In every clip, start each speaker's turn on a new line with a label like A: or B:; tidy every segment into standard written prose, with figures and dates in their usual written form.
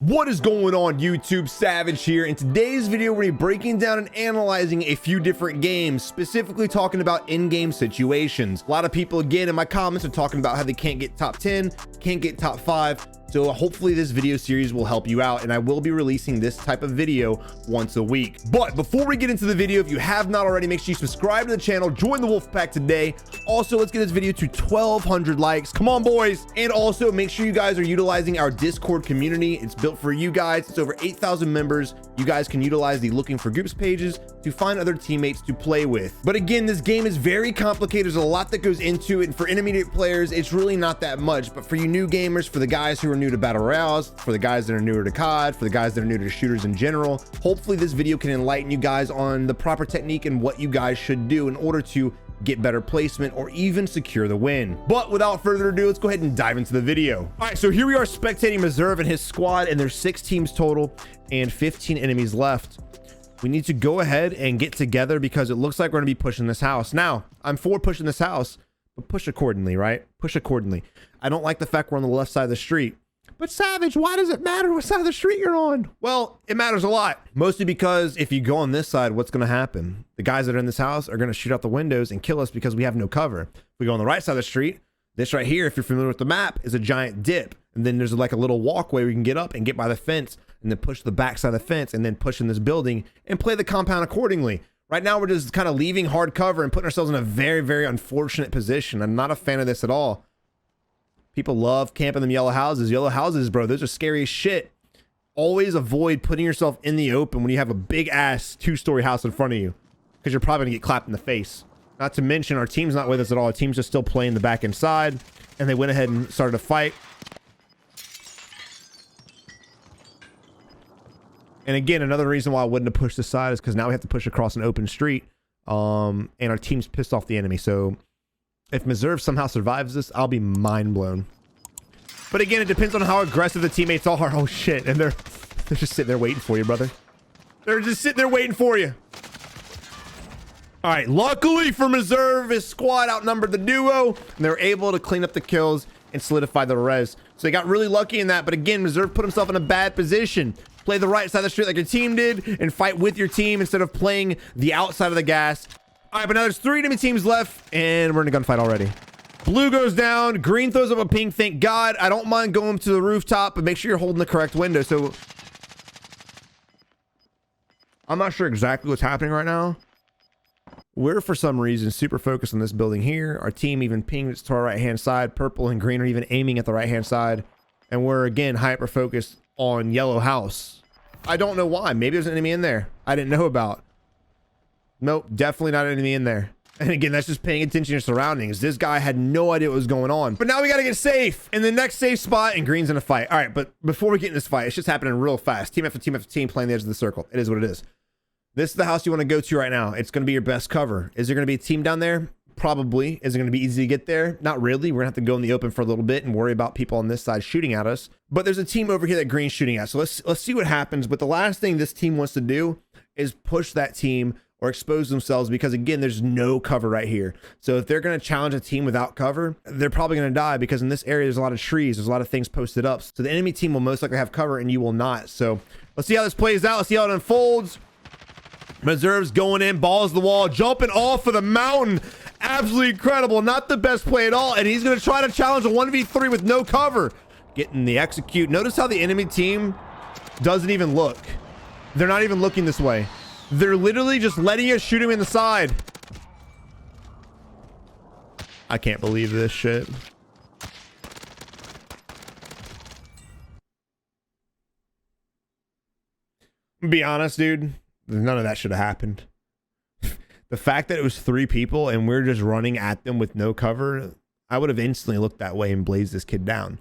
A: What is going on YouTube? Savage here. In today's video, we're going to be breaking down and analyzing a few different games, specifically talking about in-game situations. A lot of people, again, in my comments are talking about how they can't get top 10, can't get top 5. So hopefully this video series will help you out, and I will be releasing this type of video once a week. But before we get into the video, if you have not already, make sure you subscribe to the channel, join the wolf pack today. Also, let's get this video to 1,200 likes. Come on, boys. And also make sure you guys are utilizing our Discord community. It's built for you guys. It's over 8,000 members. You guys can utilize the looking for groups pages to find other teammates to play with. But again, this game is very complicated. There's a lot that goes into it, and for intermediate players, it's really not that much. But for you new gamers, for the guys who are new to battle royales, for the guys that are newer to COD, for the guys that are new to shooters in general, hopefully this video can enlighten you guys on the proper technique and what you guys should do in order to get better placement or even secure the win. But without further ado, let's go ahead and dive into the video. All right, so here we are spectating Meserve and his squad, and there's 6 teams total and 15 enemies left. We need to go ahead and get together because it looks like we're gonna be pushing this house. Now, I'm for pushing this house, but push accordingly, right? Push accordingly. I don't like the fact we're on the left side of the street. But Savage, why does it matter what side of the street you're on? Well, it matters a lot. Mostly because if you go on this side, what's going to happen? The guys that are in this house are going to shoot out the windows and kill us because we have no cover. If we go on the right side of the street, this right here, if you're familiar with the map, is a giant dip. And then there's like a little walkway we can get up and get by the fence and then push the back side of the fence and then push in this building and play the compound accordingly. Right now, we're just kind of leaving hard cover and putting ourselves in a very, very unfortunate position. I'm not a fan of this at all. People love camping them yellow houses. Yellow houses, bro, those are scary as shit. Always avoid putting yourself in the open when you have a big ass 2-story house in front of you, because you're probably gonna get clapped in the face. Not to mention our team's not with us at all. Our team's just still playing the back inside, and they went ahead and started a fight. And again, another reason why I wouldn't have pushed this side is because now we have to push across an open street, and our team's pissed off the enemy. So if Meserve somehow survives this, I'll be mind blown. But again, it depends on how aggressive the teammates are. Oh shit, and they're just sitting there waiting for you, brother. They're just sitting there waiting for you. All right, luckily for Meserve, his squad outnumbered the duo, and they were able to clean up the kills and solidify the res. So they got really lucky in that. But again, Meserve put himself in a bad position. Play the right side of the street like your team did and fight with your team instead of playing the outside of the gas. All right, but now there's 3 enemy teams left, and we're in a gunfight already. Blue goes down. Green throws up a ping. Thank God. I don't mind going to the rooftop, but make sure you're holding the correct window. So I'm not sure exactly what's happening right now. We're, for some reason, super focused on this building here. Our team even pinged to our right-hand side. Purple and green are even aiming at the right-hand side. And we're, again, hyper-focused on yellow house. I don't know why. Maybe there's an enemy in there I didn't know about. Nope, definitely not an enemy in there. And again, that's just paying attention to your surroundings. This guy had no idea what was going on. But now we got to get safe in the next safe spot, and green's in a fight. All right, but before we get in this fight, it's just happening real fast. Team after team after team playing the edge of the circle. It is what it is. This is the house you want to go to right now. It's going to be your best cover. Is there going to be a team down there? Probably. Is it going to be easy to get there? Not really. We're going to have to go in the open for a little bit and worry about people on this side shooting at us. But there's a team over here that green's shooting at. So let's see what happens. But the last thing this team wants to do is push that team or expose themselves, because again, there's no cover right here. So if they're going to challenge a team without cover, they're probably going to die, because in this area there's a lot of trees, there's a lot of things posted up. So the enemy team will most likely have cover and you will not. So let's see how this plays out. Let's see how it unfolds. Meserve's going in, balls the wall, jumping off of the mountain. Absolutely incredible. Not the best play at all. And he's going to try to challenge a 1v3 with no cover. Getting the execute. Notice how the enemy team doesn't even look. They're not even looking this way. They're literally just letting us shoot him in the side. I can't believe this shit. Be honest, dude. None of that should have happened. The fact that it was 3 people and we're just running at them with no cover, I would have instantly looked that way and blazed this kid down.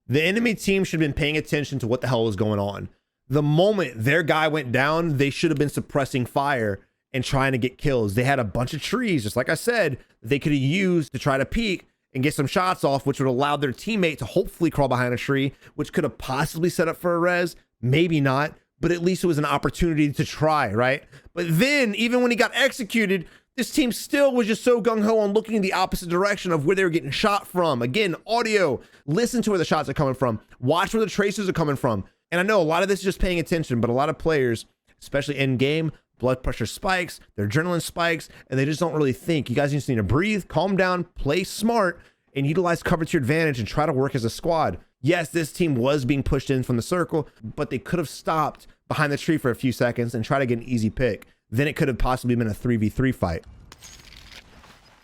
A: The enemy team should have been paying attention to what the hell was going on. The moment their guy went down, they should have been suppressing fire and trying to get kills. They had a bunch of trees, just like I said, they could have used to try to peek and get some shots off, which would allow their teammate to hopefully crawl behind a tree, which could have possibly set up for a res, maybe not, but at least it was an opportunity to try, right? But then, even when he got executed, this team still was just so gung-ho on looking in the opposite direction of where they were getting shot from. Again, audio, listen to where the shots are coming from. Watch where the traces are coming from. And I know a lot of this is just paying attention, but a lot of players, especially in game, blood pressure spikes, their adrenaline spikes, and they just don't really think. You guys just need to breathe, calm down, play smart, and utilize cover to your advantage and try to work as a squad. Yes, this team was being pushed in from the circle, but they could have stopped behind the tree for a few seconds and try to get an easy pick. Then it could have possibly been a 3v3 fight.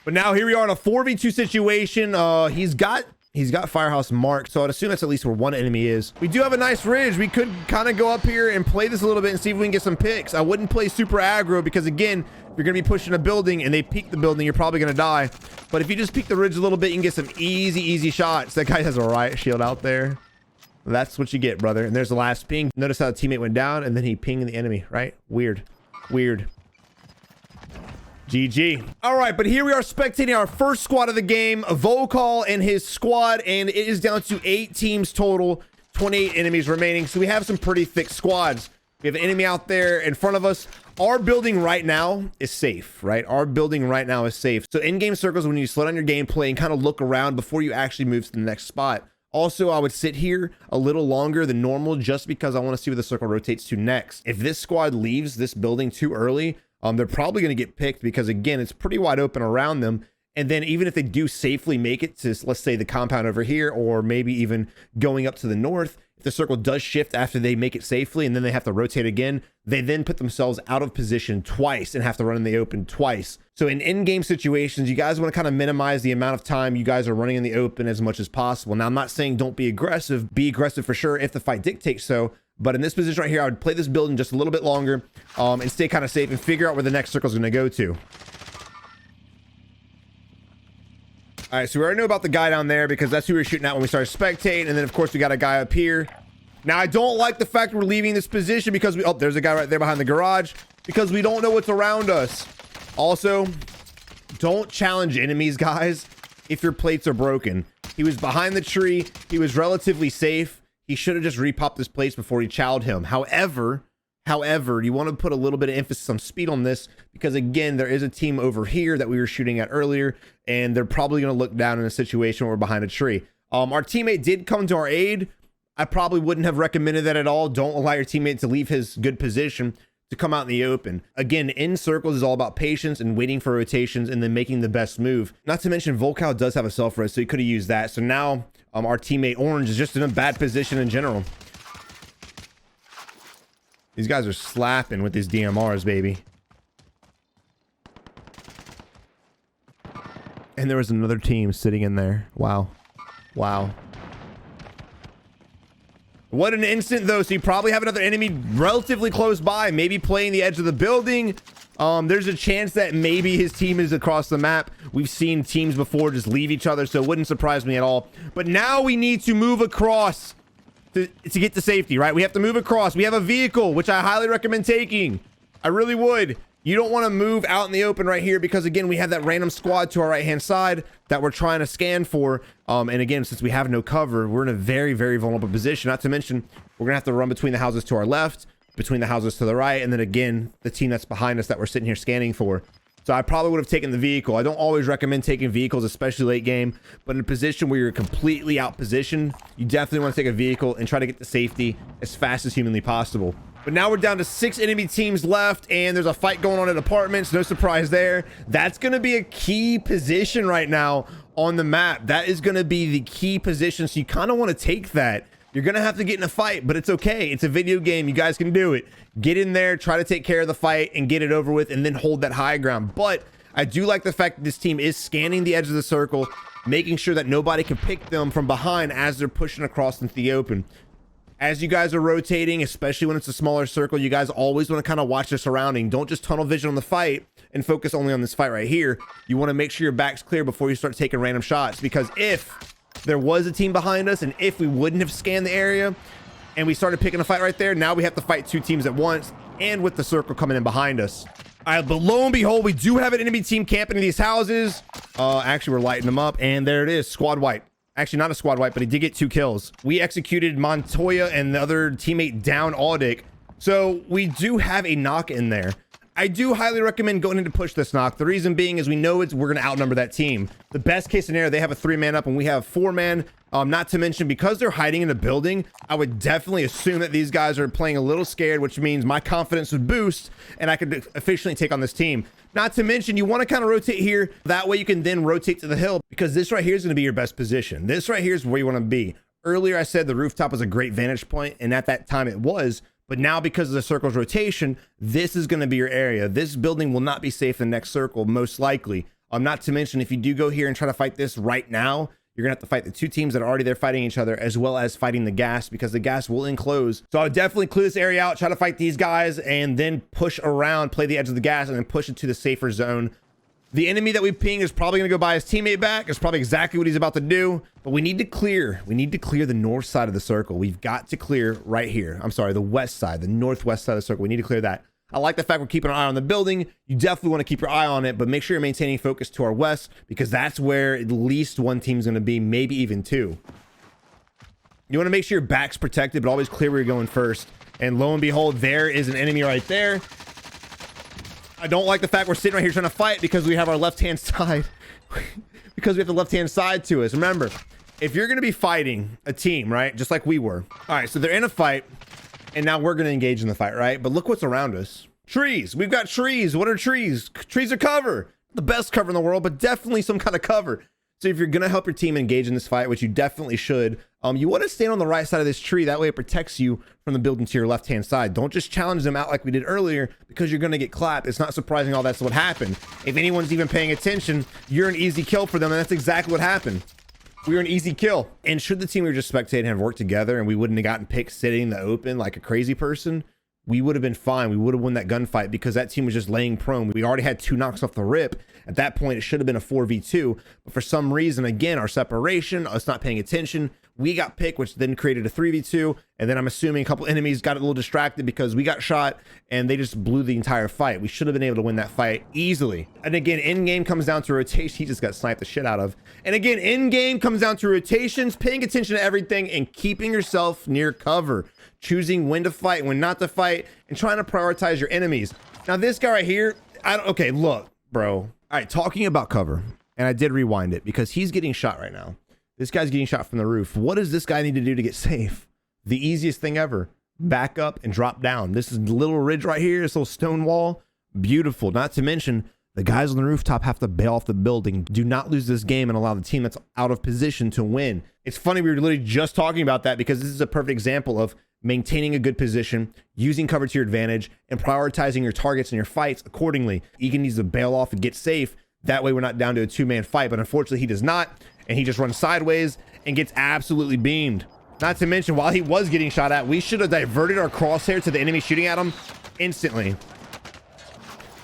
A: But now here we are in a 4v2 situation. He's got Firehouse marked, so I'd assume that's at least where one enemy is. We do have a nice ridge. We could kind of go up here and play this a little bit and see if we can get some picks. I wouldn't play super aggro because, again, if you're going to be pushing a building and they peek the building, you're probably going to die. But if you just peek the ridge a little bit, you can get some easy shots. That guy has a riot shield out there. That's what you get, brother. And there's the last ping. Notice how the teammate went down and then he pinged the enemy, right? Weird. GG. All right, but here we are spectating our first squad of the game, Volkal and his squad, and it is down to 8 teams total, 28 enemies remaining. So we have some pretty thick squads. We have an enemy out there in front of us. Our building right now is safe, right? Our building right now is safe. So in-game circles, when you slow down your gameplay and kind of look around before you actually move to the next spot. Also, I would sit here a little longer than normal just because I want to see where the circle rotates to next. If this squad leaves this building too early, they're probably going to get picked because, again, it's pretty wide open around them. And then even if they do safely make it to, let's say, the compound over here, or maybe even going up to the north, if the circle does shift after they make it safely and then they have to rotate again, they then put themselves out of position twice and have to run in the open twice. So in in-game situations, you guys want to kind of minimize the amount of time you guys are running in the open as much as possible. Now, I'm not saying don't be aggressive. Be aggressive for sure if the fight dictates so. But in this position right here, I would play this building just a little bit longer and stay kind of safe and figure out where the next circle is going to go to. All right, so we already know about the guy down there because that's who we were shooting at when we started spectating. And then, of course, we got a guy up here. Now, I don't like the fact we're leaving this position because oh, there's a guy right there behind the garage because we don't know what's around us. Also, don't challenge enemies, guys, if your plates are broken. He was behind the tree. He was relatively safe. He should have just repopped this place before he chowed him. However, you want to put a little bit of emphasis on speed on this because, again, there is a team over here that we were shooting at earlier, and they're probably going to look down in a situation where we're behind a tree. Our teammate did come to our aid. I probably wouldn't have recommended that at all. Don't allow your teammate to leave his good position to come out in the open. Again, in circles is all about patience and waiting for rotations and then making the best move. Not to mention, Volkal does have a self-res, so he could have used that. So now our teammate Orange is just in a bad position in general. These guys are slapping with these DMRs, baby. And there was another team sitting in there. Wow. What an instant, though. So you probably have another enemy relatively close by, maybe playing the edge of the building. There's a chance that maybe his team is across the map. We've seen teams before just leave each other, so it wouldn't surprise me at all. But now we need to move across to get to safety, right? We have to move across. We have a vehicle, which I highly recommend taking. I really would. You don't want to move out in the open right here because, again, we have that random squad to our right-hand side that we're trying to scan for. And again, since we have no cover, we're in a very, very vulnerable position. Not to mention, we're going to have to run between the houses to our left, between the houses to the right, and then, again, the team that's behind us that we're sitting here scanning for. So I probably would have taken the vehicle. I don't always recommend taking vehicles, especially late game, but in a position where you're completely out positioned, you definitely want to take a vehicle and try to get to safety as fast as humanly possible. But now we're down to 6 enemy teams left, and there's a fight going on in apartments. No surprise there. That's going to be a key position right now on the map. That is going to be the key position, so you kind of want to take that. You're going to have to get in a fight, but it's okay. It's a video game. You guys can do it. Get in there, try to take care of the fight, and get it over with, and then hold that high ground. But I do like the fact that this team is scanning the edge of the circle, making sure that nobody can pick them from behind as they're pushing across into the open. As you guys are rotating, especially when it's a smaller circle, you guys always want to kind of watch the surrounding. Don't just tunnel vision on the fight and focus only on this fight right here. You want to make sure your back's clear before you start taking random shots, because if there was a team behind us and if we wouldn't have scanned the area and we started picking a fight right there, now we have to fight 2 teams at once and with the circle coming in behind us. All right, but lo and behold, we do have an enemy team camping in these houses. Actually, we're lighting them up, and there it is, squad wipe. Actually, not a squad wipe, but he did get 2 kills. We executed Montoya and the other teammate down Audic. So we do have a knock in there. I do highly recommend going in to push this knock. The reason being is we know we're going to outnumber that team. The best case scenario, they have a 3-man up and we have 4-man. Not to mention, because they're hiding in a building, I would definitely assume that these guys are playing a little scared, which means my confidence would boost and I could efficiently take on this team. Not to mention, you want to kind of rotate here. That way you can then rotate to the hill, because this right here is going to be your best position. This right here is where you want to be. Earlier, I said the rooftop was a great vantage point, and at that time it was. But now, because of the circle's rotation, this is going to be your area. This building will not be safe in the next circle, most likely. Not to mention, if you do go here and try to fight this right now, you're gonna have to fight the two teams that are already there fighting each other, as well as fighting the gas, because the gas will enclose. So I would definitely clear this area out, try to fight these guys, and then push around, play the edge of the gas, and then push it to the safer zone. The enemy that we ping is probably gonna go buy his teammate back. It's probably exactly what he's about to do, but we need to clear the north side of the circle. We've got to clear right here. I'm sorry, the west side, the northwest side of the circle. We need to clear that. I like the fact we're keeping an eye on the building. You definitely want to keep your eye on it, but make sure you're maintaining focus to our west, because that's where at least one team's going to be, maybe even two. You want to make sure your back's protected, but always clear where you're going first. And lo and behold, there is an enemy right there. I don't like the fact we're sitting right here trying to fight, because we have our left-hand side. Because we have the left-hand side to us. Remember, if you're going to be fighting a team, right, just like we were. All right, so they're in a fight. And now we're going to engage in the fight, right? But look what's around us. Trees. We've got trees. What are trees? Trees are cover. The best cover in the world, but definitely some kind of cover. So if you're going to help your team engage in this fight, which you definitely should, you want to stand on the right side of this tree. That way it protects you from the building to your left-hand side. Don't just challenge them out like we did earlier, because you're going to get clapped. It's not surprising all that's what happened. If anyone's even paying attention, you're an easy kill for them, and that's exactly what happened. We were an easy kill. And should the team we were just spectating have worked together and we wouldn't have gotten picked sitting in the open like a crazy person, we would have been fine. We would have won that gunfight, because that team was just laying prone. We already had 2 knocks off the rip. At that point, it should have been a 4v2. But for some reason, again, our separation, us not paying attention, we got picked, which then created a 3v2. And then I'm assuming a couple enemies got a little distracted because we got shot and they just blew the entire fight. We should have been able to win that fight easily. And again, in-game comes down to rotation. He just got sniped the shit out of. And again, in-game comes down to rotations, paying attention to everything, and keeping yourself near cover. Choosing when to fight, when not to fight, and trying to prioritize your enemies. Now, this guy right here, okay, look, bro. All right, talking about cover, and I did rewind it because he's getting shot right now. This guy's getting shot from the roof. What does this guy need to do to get safe? The easiest thing ever. Back up and drop down. This is the little ridge right here, this little stone wall. Beautiful. Not to mention, the guys on the rooftop have to bail off the building. Do not lose this game and allow the team that's out of position to win. It's funny, we were literally just talking about that, because this is a perfect example of maintaining a good position, using cover to your advantage, and prioritizing your targets and your fights accordingly. Egan needs to bail off and get safe. That way we're not down to a 2-man fight, but unfortunately he does not, and he just runs sideways and gets absolutely beamed. Not to mention, while he was getting shot at, we should have diverted our crosshair to the enemy shooting at him instantly.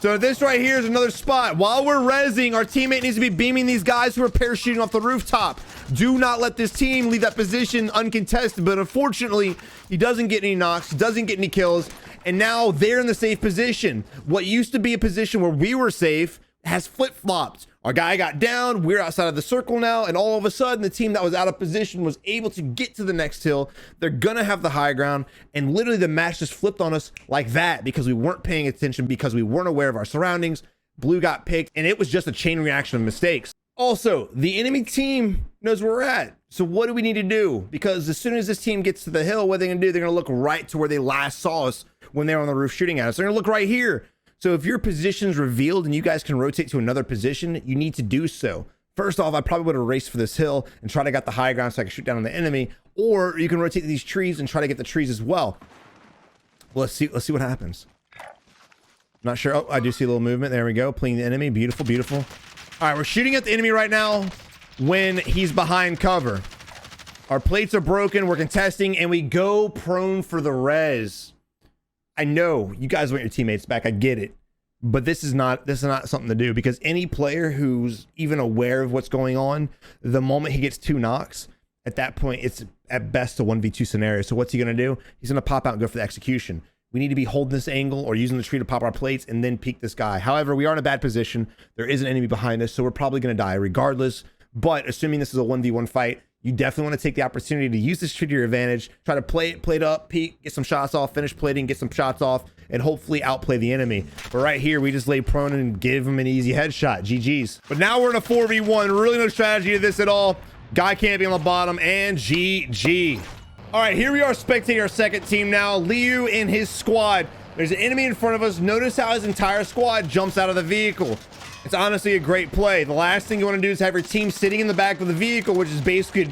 A: So this right here is another spot. While we're rezzing, our teammate needs to be beaming these guys who are parachuting off the rooftop. Do not let this team leave that position uncontested, but unfortunately, he doesn't get any knocks, doesn't get any kills, and now they're in the safe position. What used to be a position where we were safe has flip-flopped. Our guy got down, we're outside of the circle now, and all of a sudden, the team that was out of position was able to get to the next hill. They're gonna have the high ground, and literally the match just flipped on us like that, because we weren't paying attention, because we weren't aware of our surroundings. Blue got picked, and it was just a chain reaction of mistakes. Also, the enemy team knows where we're at. So what do we need to do? Because as soon as this team gets to the hill, what are they gonna do? They're gonna look right to where they last saw us when they were on the roof shooting at us. They're gonna look right here. So if your position's revealed and you guys can rotate to another position, you need to do so. First off, I probably would have raced for this hill and try to get the high ground so I can shoot down on the enemy, or you can rotate to these trees and try to get the trees as well. Well, let's see what happens. Not sure. Oh, I do see a little movement. There we go. Playing the enemy. Beautiful, beautiful. All right, we're shooting at the enemy right now when he's behind cover. Our plates are broken. We're contesting, and we go prone for the res. I know you guys want your teammates back. I get it. But this is not something to do, because any player who's even aware of what's going on, the moment he gets 2 knocks, at that point, it's at best a 1v2 scenario. So what's he going to do? He's going to pop out and go for the execution. We need to be holding this angle or using the tree to pop our plates and then peek this guy. However, we are in a bad position. There is an enemy behind us, so we're probably going to die regardless. But assuming this is a 1v1 fight, you definitely want to take the opportunity to use this to your advantage. Try to plate up, peek, get some shots off, finish plating, get some shots off, and hopefully outplay the enemy. But right here, we just lay prone and give him an easy headshot. GG's. But now we're in a 4v1. Really no strategy to this at all. Guy camping on the bottom, and GG. All right, here we are spectating our second team now. Liu and his squad. There's an enemy in front of us. Notice how his entire squad jumps out of the vehicle. It's honestly a great play. The last thing you want to do is have your team sitting in the back of the vehicle, which is basically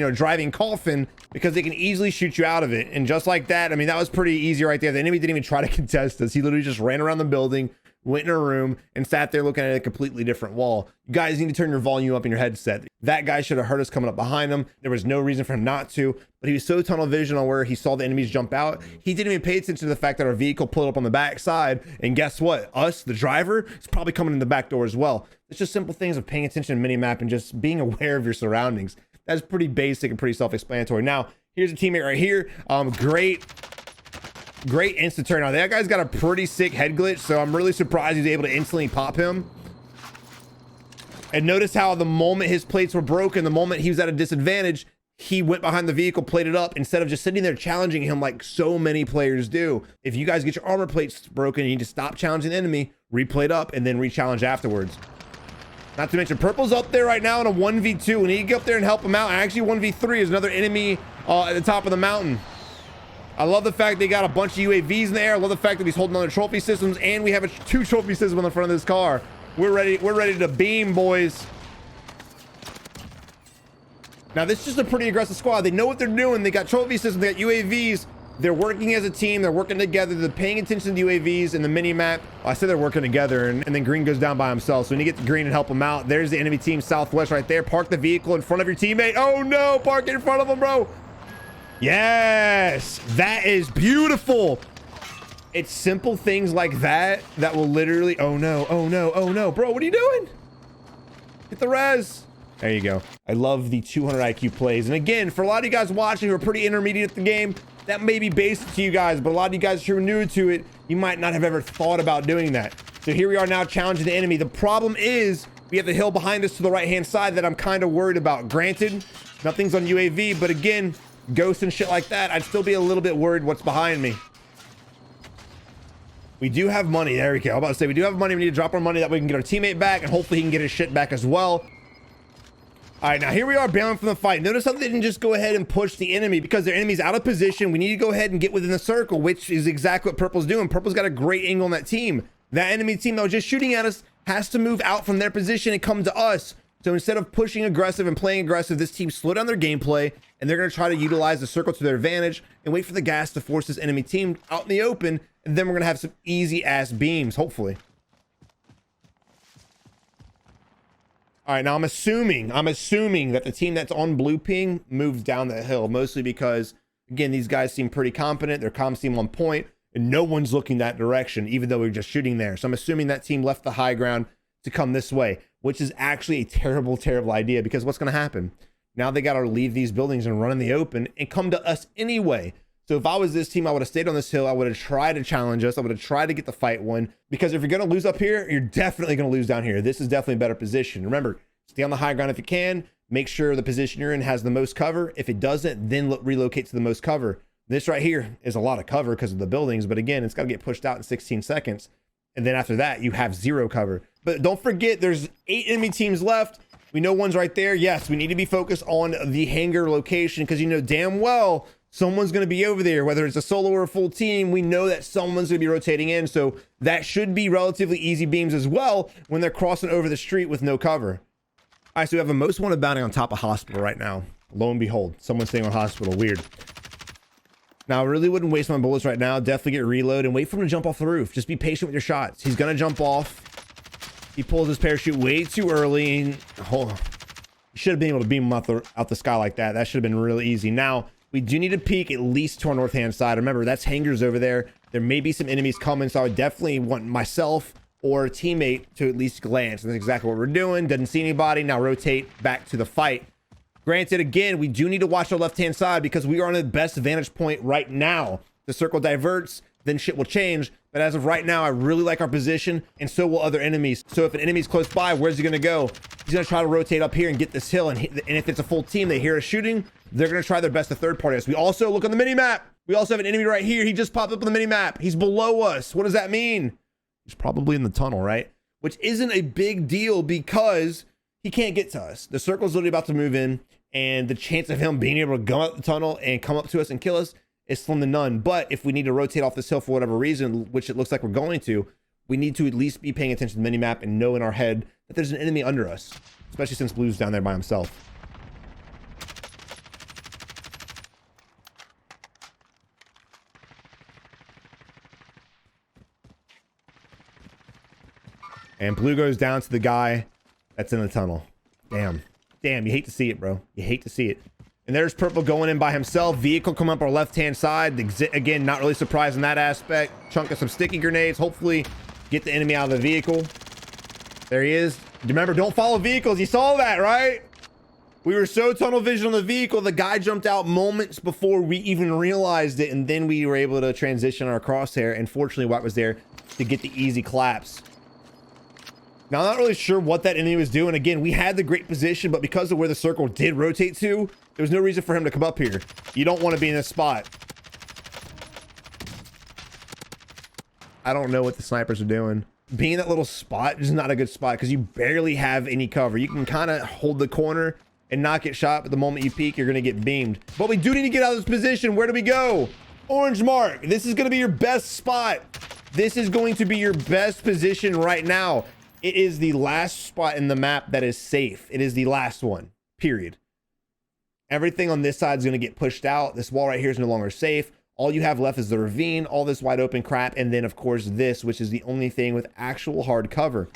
A: a driving coffin, because they can easily shoot you out of it. And just like that, I mean, that was pretty easy right there. The enemy didn't even try to contest us. He literally just ran around the building, went in a room, and sat there looking at a completely different wall. You guys need to turn your volume up in your headset. That guy should have heard us coming up behind him. There was no reason for him not to, but he was so tunnel vision on where he saw the enemies jump out. He didn't even pay attention to the fact that our vehicle pulled up on the back side. And guess what? Us, the driver, is probably coming in the back door as well. It's just simple things of paying attention to mini-map and just being aware of your surroundings. That's pretty basic and pretty self-explanatory. Now, here's a teammate right here. Great instant turn. Now, that guy's got a pretty sick head glitch, so I'm really surprised he's able to instantly pop him. And notice how the moment his plates were broken, the moment he was at a disadvantage, he went behind the vehicle, plated up, instead of just sitting there challenging him like so many players do. If you guys get your armor plates broken, you need to stop challenging the enemy, replate up, and then re-challenge afterwards. Not to mention, Purple's up there right now in a 1v2. We need to get up there and help him out. Actually, 1v3 is another enemy at the top of the mountain. I love the fact they got a bunch of UAVs in there. I love the fact that he's holding on to trophy systems, and we have two trophy systems on the front of this car. We're ready to beam, boys. Now, this is just a pretty aggressive squad. They know what they're doing. They got trophy systems, they got UAVs. They're working as a team. They're working together. They're paying attention to the UAVs and the mini map. I said they're working together, and then Green goes down by himself. So when you get to Green and help him out, there's the enemy team Southwest right there. Park the vehicle in front of your teammate. Oh no, park it in front of him, bro. Yes, that is beautiful. It's simple things like that that will literally, oh no, oh no, oh no. Bro, what are you doing? Get the res. There you go. I love the 200 IQ plays. And again, for a lot of you guys watching who are pretty intermediate at the game, that may be basic to you guys, but a lot of you guys who are new to it, you might not have ever thought about doing that. So here we are now challenging the enemy. The problem is we have the hill behind us to the right-hand side that I'm kind of worried about. Granted, nothing's on UAV, but again, ghosts and shit like that, I'd still be a little bit worried what's behind me. We do have money. There we go. I'm about to say we do have money. We need to drop our money that way we can get our teammate back, and hopefully he can get his shit back as well. All right, now here we are bailing from the fight. Notice how they didn't just go ahead and push the enemy because their enemy's out of position. We need to go ahead and get within the circle, which is exactly what Purple's doing. Purple's got a great angle on that team. That enemy team that was just shooting at us has to move out from their position and come to us. So instead of pushing aggressive and playing aggressive, this team slow down their gameplay, and they're going to try to utilize the circle to their advantage and wait for the gas to force this enemy team out in the open. And then we're going to have some easy ass beams, hopefully. All right, now I'm assuming that the team that's on blue ping moves down the hill, mostly because, again, these guys seem pretty competent. Their comms seem on point, and no one's looking that direction, even though we're just shooting there. So I'm assuming that team left the high ground to come this way, which is actually a terrible, terrible idea, because what's going to happen? Now they got to leave these buildings and run in the open and come to us anyway. So if I was this team, I would have stayed on this hill. I would have tried to challenge us. I would have tried to get the fight won, because if you're going to lose up here, you're definitely going to lose down here. This is definitely a better position. Remember, stay on the high ground if you can. Make sure the position you're in has the most cover. If it doesn't, then relocate to the most cover. This right here is a lot of cover because of the buildings, but again, it's got to get pushed out in 16 seconds. And then after that, you have zero cover. But don't forget, there's 8 enemy teams left. We know one's right there. Yes, we need to be focused on the hangar location, because you know damn well someone's going to be over there, whether it's a solo or a full team. We know that someone's going to be rotating in, so that should be relatively easy beams as well when they're crossing over the street with no cover. All right, so we have a most wanted bounty on top of hospital right now. Lo and behold, someone's staying on hospital. Weird. Now, I really wouldn't waste my bullets right now. Definitely get reload and wait for him to jump off the roof. Just be patient with your shots. He's going to jump off. He pulls his parachute way too early. And, oh, should have been able to beam him out the sky like that. That should have been really easy. Now, we do need to peek at least to our north-hand side. Remember, that's hangars over there. There may be some enemies coming, so I would definitely want myself or a teammate to at least glance. And that's exactly what we're doing. Doesn't see anybody. Now rotate back to the fight. Granted, again, we do need to watch our left-hand side because we are on the best vantage point right now. The circle diverts. then shit will change. But as of right now, I really like our position, and so will other enemies. So if an enemy's close by, where's he gonna go? He's gonna try to rotate up here and get this hill, and if it's a full team, they hear us shooting, they're gonna try their best to third party us. We also look on the mini map. We also have an enemy right here. He just popped up on the mini map. He's below us. What does that mean? He's probably in the tunnel, right? Which isn't a big deal because he can't get to us. The circle's literally about to move in, and the chance of him being able to go out the tunnel and come up to us and kill us is slim to none. But if we need to rotate off this hill for whatever reason, which it looks like we're going to, we need to at least be paying attention to the mini map and know in our head that there's an enemy under us, especially since Blue's down there by himself. And Blue goes down to the guy that's in the tunnel. Damn. Damn, you hate to see it, bro. You hate to see it. And there's Purple going in by himself. Vehicle come up our left-hand side. Again, not really surprised in that aspect. Chunk of some sticky grenades. Hopefully get the enemy out of the vehicle. There he is. Remember, don't follow vehicles. You saw that, right? We were so tunnel vision on the vehicle. The guy jumped out moments before we even realized it. And then we were able to transition our crosshair. And fortunately, White was there to get the easy collapse. Now, I'm not really sure what that enemy was doing. Again, we had the great position, but because of where the circle did rotate to, there was no reason for him to come up here. You don't want to be in this spot. I don't know what the snipers are doing. Being in that little spot is not a good spot because you barely have any cover. You can kind of hold the corner and not get shot, but the moment you peek, you're going to get beamed. But we do need to get out of this position. Where do we go? Orange mark. This is going to be your best spot. This is going to be your best position right now. It is the last spot in the map that is safe. It is the last one, period. Everything on this side is going to get pushed out. This wall right here is no longer safe. All you have left is the ravine, all this wide open crap, and then, of course, this, which is the only thing with actual hard cover.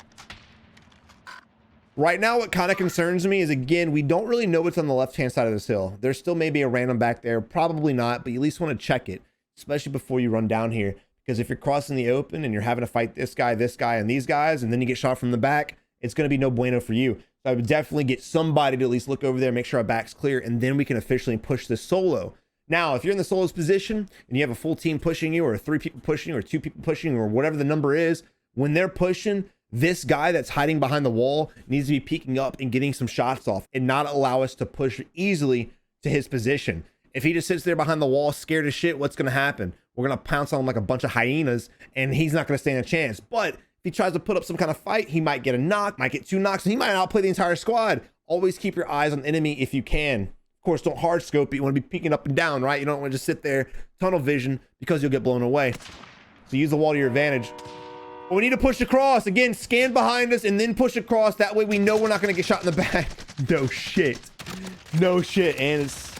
A: Right now, what kind of concerns me is, again, we don't really know what's on the left-hand side of this hill. There still may be a random back there. Probably not, but you at least want to check it, especially before you run down here. Because if you're crossing the open and you're having to fight this guy, and these guys, and then you get shot from the back, it's going to be no bueno for you. So I would definitely get somebody to at least look over there, make sure our back's clear, and then we can officially push this solo. Now, if you're in the solo's position and you have a full team pushing you, or 3 people pushing you, or 2 people pushing you, or whatever the number is, when they're pushing, this guy that's hiding behind the wall needs to be peeking up and getting some shots off and not allow us to push easily to his position. If he just sits there behind the wall, scared as shit, what's going to happen? We're going to pounce on him like a bunch of hyenas, and he's not going to stand a chance. But if he tries to put up some kind of fight, he might get a knock, might get 2 knocks, and he might outplay the entire squad. Always keep your eyes on the enemy if you can. Of course, don't hard scope it. You want to be peeking up and down, right? You don't want to just sit there, tunnel vision, because you'll get blown away. So use the wall to your advantage. But we need to push across. Again, scan behind us and then push across. That way we know we're not going to get shot in the back. No shit. No shit. And it's...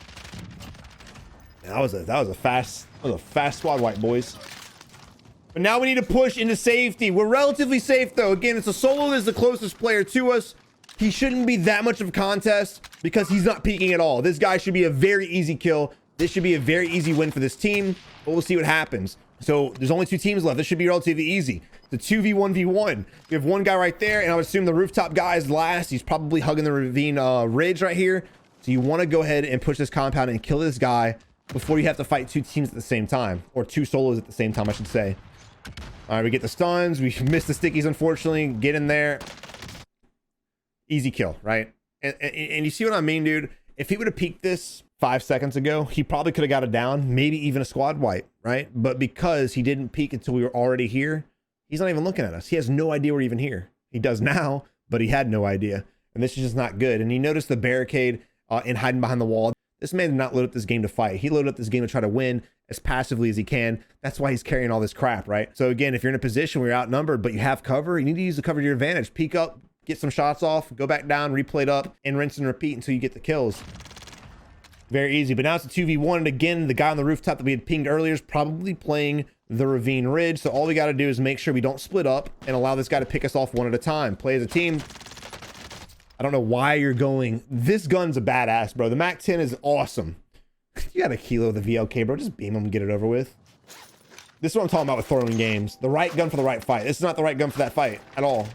A: That was a fast squad wipe, boys. But now we need to push into safety. We're relatively safe, though. Again, it's a solo that's the closest player to us. He shouldn't be that much of a contest because he's not peeking at all. This guy should be a very easy kill. This should be a very easy win for this team, but we'll see what happens. So there's only 2 teams left. This should be relatively easy. The 2v1v1. We have one guy right there, and I would assume the rooftop guy is last. He's probably hugging the ravine ridge right here. So you want to go ahead and push this compound and kill this guy before you have to fight 2 teams at the same time, or 2 solos at the same time, I should say. All right, we get the stuns. We missed the stickies, unfortunately. Get in there. Easy kill, right? And you see what I mean, dude? If he would have peeked this 5 seconds ago, he probably could have got it down, maybe even a squad wipe, right? But because he didn't peek until we were already here, he's not even looking at us. He has no idea we're even here. He does now, but he had no idea. And this is just not good. And he noticed the barricade and hiding behind the wall. This man did not load up this game to fight. He loaded up this game to try to win as passively as he can. That's why he's carrying all this crap, right? So again, if you're in a position where you're outnumbered, but you have cover, you need to use the cover to your advantage. Peek up, get some shots off, go back down, replay it up, and rinse and repeat until you get the kills. Very easy. But now it's a 2v1, and again, the guy on the rooftop that we had pinged earlier is probably playing the ravine ridge. So all we got to do is make sure we don't split up and allow this guy to pick us off one at a time. Play as a team. I don't know why you're going. This gun's a badass, bro. The MAC-10 is awesome. You got a kilo of the VLK, bro. Just beam him and get it over with. This is what I'm talking about with throwing games. The right gun for the right fight. This is not the right gun for that fight at all.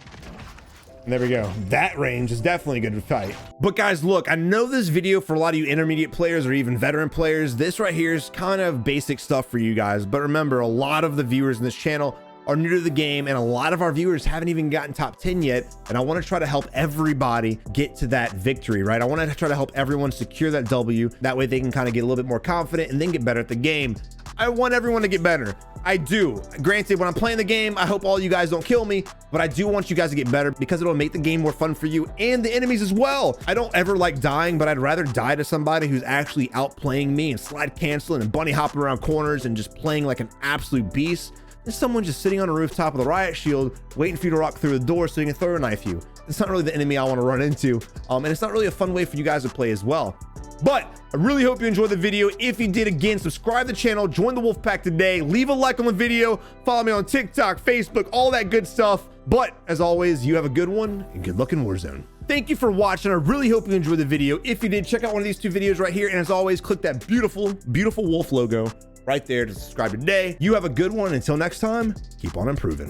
A: There we go. That range is definitely good to fight. But guys, look, I know this video for a lot of you intermediate players or even veteran players, this right here is kind of basic stuff for you guys. But remember, a lot of the viewers in this channel are new to the game, and a lot of our viewers haven't even gotten top 10 yet. And I want to try to help everybody get to that victory, right? I want to try to help everyone secure that W. That way they can kind of get a little bit more confident and then get better at the game. I want everyone to get better. I do. Granted, when I'm playing the game, I hope all you guys don't kill me, but I do want you guys to get better because it'll make the game more fun for you and the enemies as well. I don't ever like dying, but I'd rather die to somebody who's actually outplaying me and slide canceling and bunny hopping around corners and just playing like an absolute beast. There's someone just sitting on a rooftop with a riot shield waiting for you to rock through the door so you can throw a knife you. It's not really the enemy I want to run into, and it's not really a fun way for you guys to play as well. But I really hope you enjoyed the video. If you did, again, subscribe to the channel, join the wolf pack today, leave a like on the video, follow me on TikTok, Facebook, all that good stuff. But as always, you have a good one and good luck in Warzone. Thank you for watching. I really hope you enjoyed the video. If you did, check out one of these 2 videos right here, and as always, click that beautiful wolf logo right there to subscribe today. You have a good one. Until next time, keep on improving.